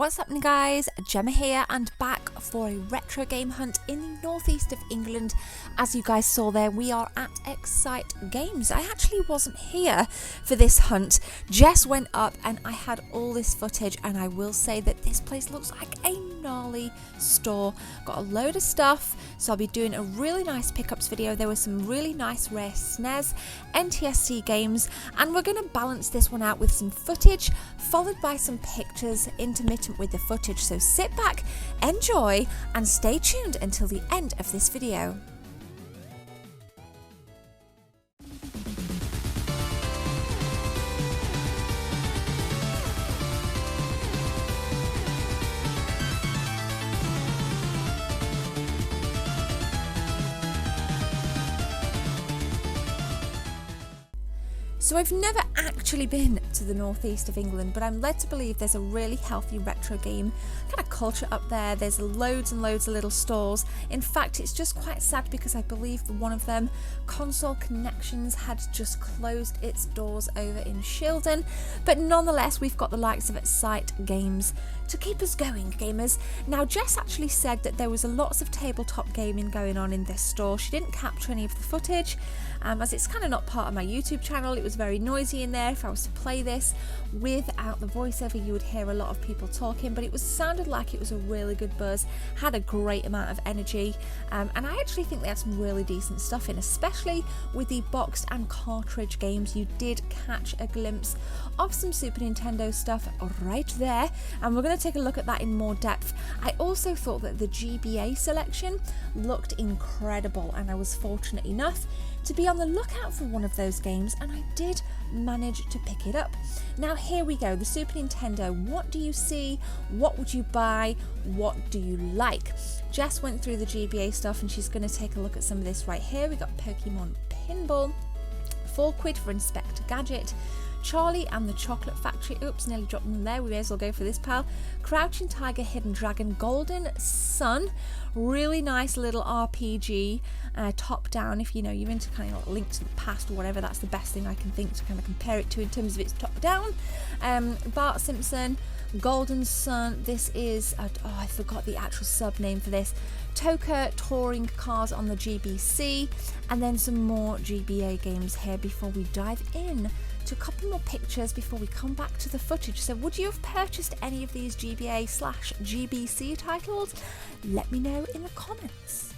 What's happening, guys? Gemma here and back for a retro game hunt in the northeast of England. As you guys saw there, we are at Excite Games. I actually wasn't here for this hunt. Jess went up and I had all this footage, and I will say that this place looks like a gnarly store. Got a load of stuff, so I'll be doing a really nice pickups video. There were some really nice rare SNES, NTSC games, and we're going to balance this one out with some footage followed by some pictures intermittent with the footage. So sit back, enjoy, and stay tuned until the end of this video. So I've never actually been to the northeast of England, but I'm led to believe there's a really healthy retro game kind of culture up there. There's loads and loads of little stores. In fact, it's just quite sad because I believe one of them, Console Connections, had just closed its doors over in Shildon. But nonetheless, we've got the likes of Excite Games to keep us going, gamers. Now, Jess actually said that there was lots of tabletop gaming going on in this store. She didn't capture any of the footage, as it's kind of not part of my YouTube channel. It was very noisy in there. If I was to play this without the voiceover, you would hear a lot of people talking, but it sounded like it was a really good buzz, had a great amount of energy, and I actually think they had some really decent stuff in, especially with the boxed and cartridge games. You did catch a glimpse of some Super Nintendo stuff right there, and we're going to take a look at that in more depth. I also thought that the GBA selection looked incredible, and I was fortunate enough to be on the lookout for one of those games, and I did manage to pick it up. Now here we go, the Super Nintendo. What do you see? What would you buy? What do you like? Jess went through the GBA stuff and she's going to take a look at some of this right here. We got Pokemon Pinball, £4 for Inspector Gadget, Charlie and the Chocolate Factory. Oops, nearly dropped them there. We may as well go for this pal. Crouching Tiger, Hidden Dragon, Golden Sun. Really nice little RPG, top down. If you know you're into kind of like Link to the Past or whatever, that's the best thing I can think to kind of compare it to in terms of its top down. Bart Simpson, Golden Sun. This is I forgot the actual sub name for this. Toka Touring Cars on the GBC, and then some more GBA games here before we dive in to a couple more pictures before we come back to the footage. So would you have purchased any of these GBA/GBC titles? Let me know in the comments.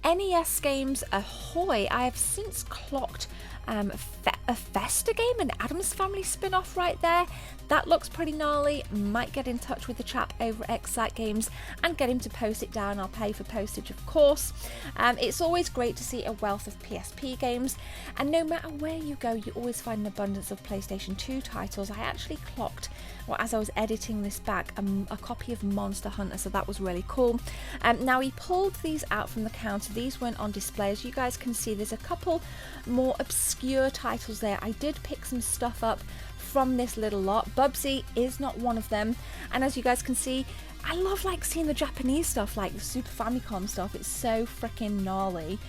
NES games ahoy! I have since clocked a Festa game, an Addams Family spin-off right there. That looks pretty gnarly. Might get in touch with the chap over at Excite Games and get him to post it down. I'll pay for postage, of course. It's always great to see a wealth of PSP games, and no matter where you go, you always find an abundance of PlayStation 2 titles. I actually clocked, well, as I was editing this back, a copy of Monster Hunter, so that was really cool. Now, he pulled these out from the counter. These weren't on display. As you guys can see, there's a couple more obscure titles there. I did pick some stuff up from this little lot. Bubsy is not one of them, and as you guys can see, I love seeing the Japanese stuff, like the Super Famicom stuff. It's so freaking gnarly.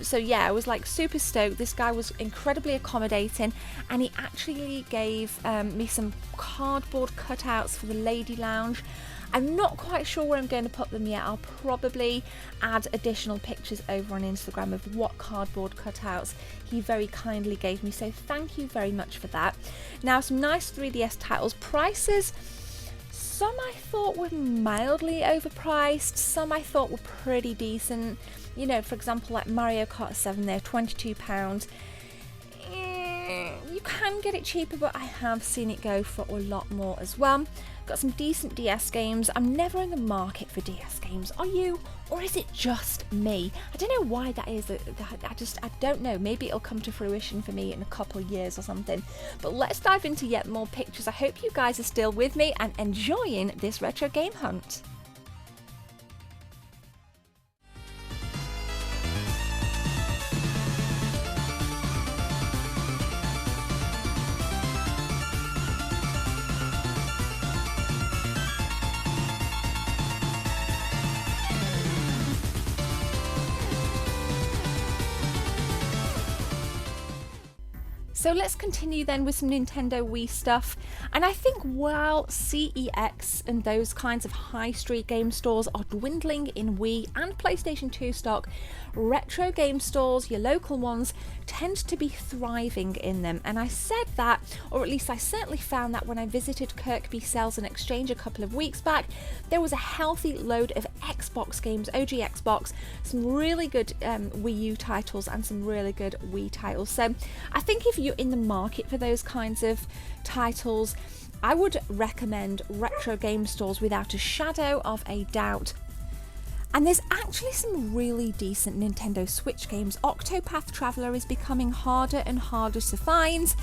So yeah, I was super stoked. This guy was incredibly accommodating, and he actually gave me some cardboard cutouts for the lady lounge. I'm not quite sure where I'm going to put them yet. I'll probably add additional pictures over on Instagram of what cardboard cutouts he very kindly gave me, so thank you very much for that. Now, some nice 3DS titles. Prices, some I thought were mildly overpriced, some I thought were pretty decent. You know, for example, like Mario Kart 7 there, £22. You can get it cheaper, but I have seen it go for a lot more as well. Got some decent DS games. I'm never in the market for DS games. Are you? Or is it just me? I don't know why that is. I don't know. Maybe it'll come to fruition for me in a couple of years or something. But let's dive into yet more pictures. I hope you guys are still with me and enjoying this retro game hunt. So let's continue then with some Nintendo Wii stuff. And I think while CEX and those kinds of high street game stores are dwindling in Wii and PlayStation 2 stock, retro game stores, your local ones, tend to be thriving in them. And I said that, or at least I certainly found that when I visited Kirkby Sales and Exchange a couple of weeks back, there was a healthy load of Xbox games, OG Xbox, some really good Wii U titles and some really good Wii titles. So I think if you're in the market for those kinds of titles, I would recommend retro game stores without a shadow of a doubt. And there's actually some really decent Nintendo Switch games. Octopath Traveler is becoming harder and harder to find.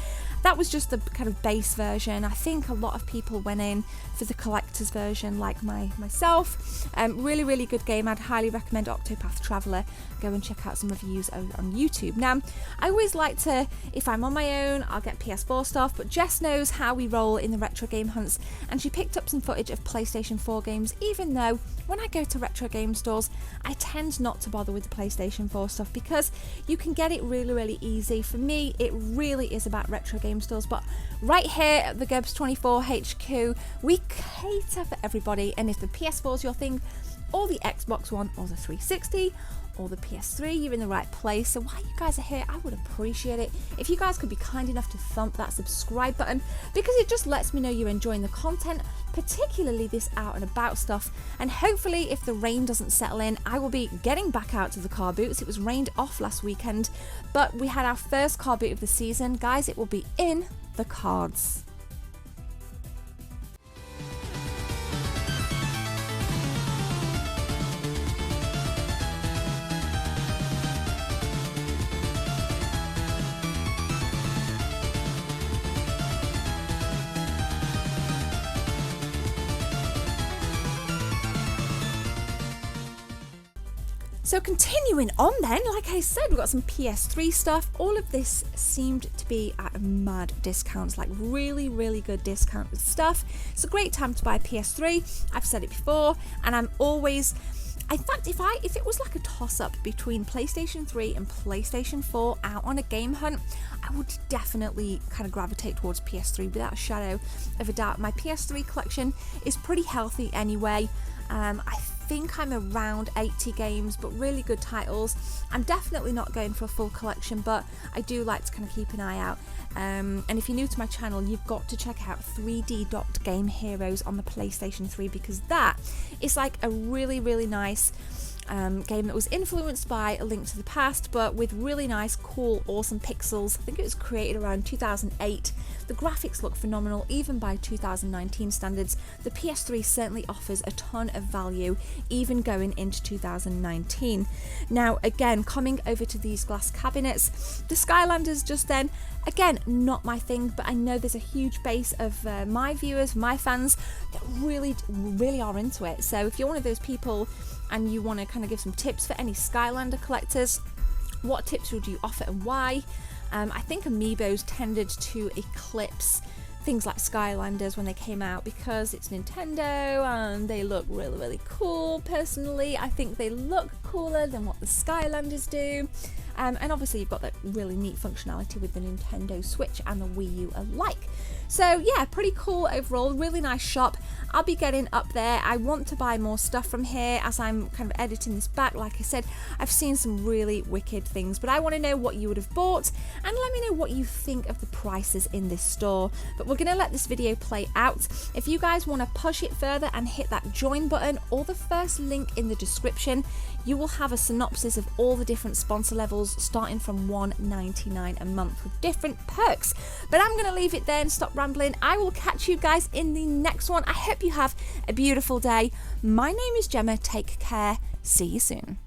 That was just the kind of base version. I think a lot of people went in for the collector's version, like myself. Really, really good game. I'd highly recommend Octopath Traveler. Go and check out some reviews on YouTube. Now, I always like to, if I'm on my own, I'll get PS4 stuff, but Jess knows how we roll in the retro game hunts, and she picked up some footage of PlayStation 4 games, even though when I go to retro game stores, I tend not to bother with the PlayStation 4 stuff because you can get it really, really easy. For me, it really is about retro game stores, but right here at the GURBS 24 HQ, we cater for everybody, and if the PS4 is your thing, or the Xbox One, or the 360, or the PS3, you're in the right place. So while you guys are here, I would appreciate it if you guys could be kind enough to thump that subscribe button, because it just lets me know you're enjoying the content, particularly this out and about stuff. And hopefully, if the rain doesn't settle in, I will be getting back out to the car boots. It was rained off last weekend, but we had our first car boot of the season. Guys, it will be in the cards. So continuing on then, like I said, we've got some PS3 stuff. All of this seemed to be at mad discounts, like really, really good discount stuff. It's a great time to buy a PS3. I've said it before, and I'm always, in fact, if it was like a toss-up between PlayStation 3 and PlayStation 4 out on a game hunt, I would definitely kind of gravitate towards PS3 without a shadow of a doubt. My PS3 collection is pretty healthy anyway. I think I'm around 80 games, but really good titles. I'm definitely not going for a full collection, but I do like to kind of keep an eye out. And if you're new to my channel, you've got to check out 3D Dot Game Heroes on the PlayStation 3, because that is like a really, really nice game that was influenced by A Link to the Past, but with really nice, cool, awesome pixels. I think it was created around 2008. The graphics look phenomenal, even by 2019 standards. The PS3 certainly offers a ton of value, even going into 2019. Now, again, coming over to these glass cabinets, the Skylanders just then, again, not my thing, but I know there's a huge base of my viewers, my fans, that really, really are into it. So if you're one of those people and you want to kind of give some tips for any Skylander collectors, what tips would you offer and why? I think Amiibos tended to eclipse things like Skylanders when they came out because it's Nintendo and they look really, really cool. Personally, I think they look cooler than what the Skylanders do. And obviously you've got that really neat functionality with the Nintendo Switch and the Wii U alike. So yeah, pretty cool overall, really nice shop. I'll be getting up there. I want to buy more stuff from here as I'm kind of editing this back. Like I said, I've seen some really wicked things, but I want to know what you would have bought and let me know what you think of the prices in this store. But we're going to let this video play out. If you guys want to push it further and hit that join button or the first link in the description, you will have a synopsis of all the different sponsor levels starting from $1.99 a month with different perks. But I'm going to leave it there and stop rambling. I will catch you guys in the next one. I hope you have a beautiful day. My name is Gemma. Take care. See you soon.